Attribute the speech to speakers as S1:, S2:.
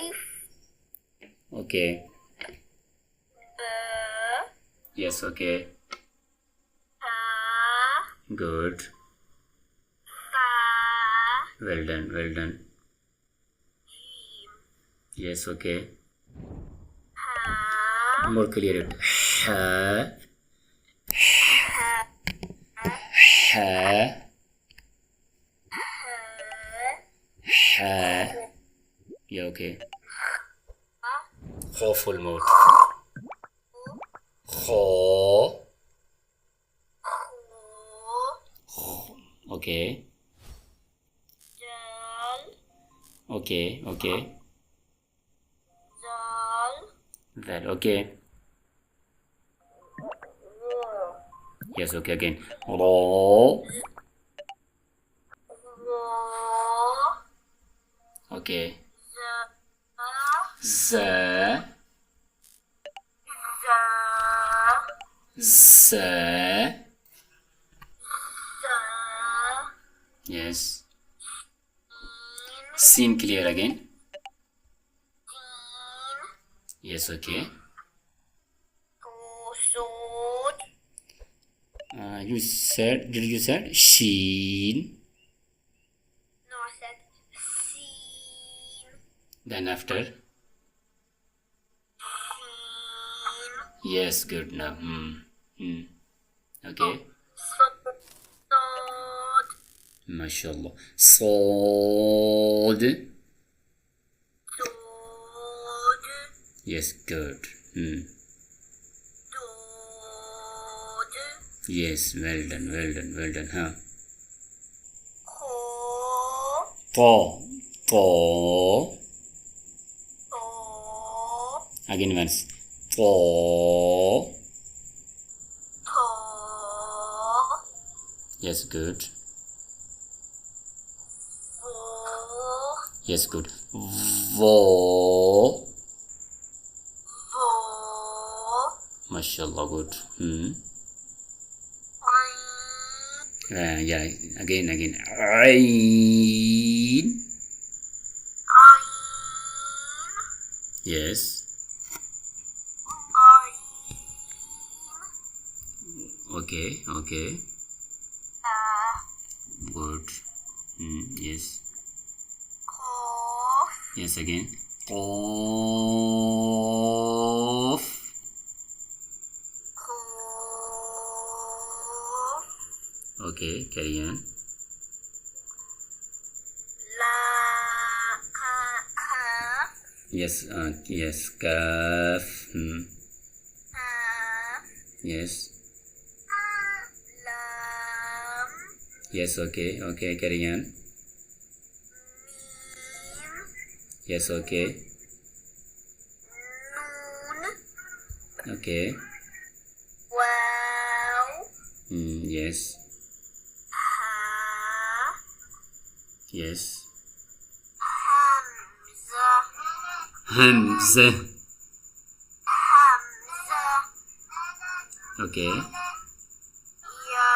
S1: Alif.
S2: Okay.
S1: Ba.
S2: Yes, okay.
S1: Ta.
S2: Good.
S1: Ta.
S2: Well done, well done.
S1: Jim.
S2: Yes, okay.
S1: Ha.
S2: More clear. Ha.
S1: Ha.
S2: Ha. Ha. Yeah, okay. Full mode. Kho. Okay.
S1: Dal.
S2: Okay, okay.
S1: Zal.
S2: That okay. Yes, okay again. Ro.
S1: Ro.
S2: Okay.
S1: Za.
S2: Z.
S1: Za.
S2: Z.
S1: Za.
S2: Yes. Sin clear again.
S1: Din.
S2: Yes, okay.
S1: Sud.
S2: Did you said sheen?
S1: No, I said sin.
S2: Then after?
S1: Sin.
S2: Yes, good now. Okay.
S1: Sod.
S2: MashaAllah. Sod.
S1: Sod.
S2: Yes, good.
S1: Dod.
S2: Yes, well done, well done, well done, huh?
S1: Kho.
S2: To.
S1: To.
S2: Again once. To.
S1: To.
S2: Yes, good.
S1: Vo.
S2: Yes, good. Vo.
S1: Vo.
S2: MashaAllah, good.
S1: Ain.
S2: Yeah, again. Ain.
S1: Ain.
S2: Yes.
S1: Gain.
S2: Okay.
S1: Ta.
S2: Good. Yes.
S1: Qaf.
S2: Yes, again. Qaf.
S1: Qaf.
S2: Okay, carry on.
S1: La. Kaf.
S2: Yes, kaf.
S1: Ha.
S2: Yes.
S1: Lam.
S2: Yes, okay, carry on.
S1: Mim.
S2: Yes, okay.
S1: Nun.
S2: Okay.
S1: Waw.
S2: Yes.
S1: Ha.
S2: Yes.
S1: Hamza.
S2: Hamza.
S1: Hamza.
S2: Okay.
S1: Ya.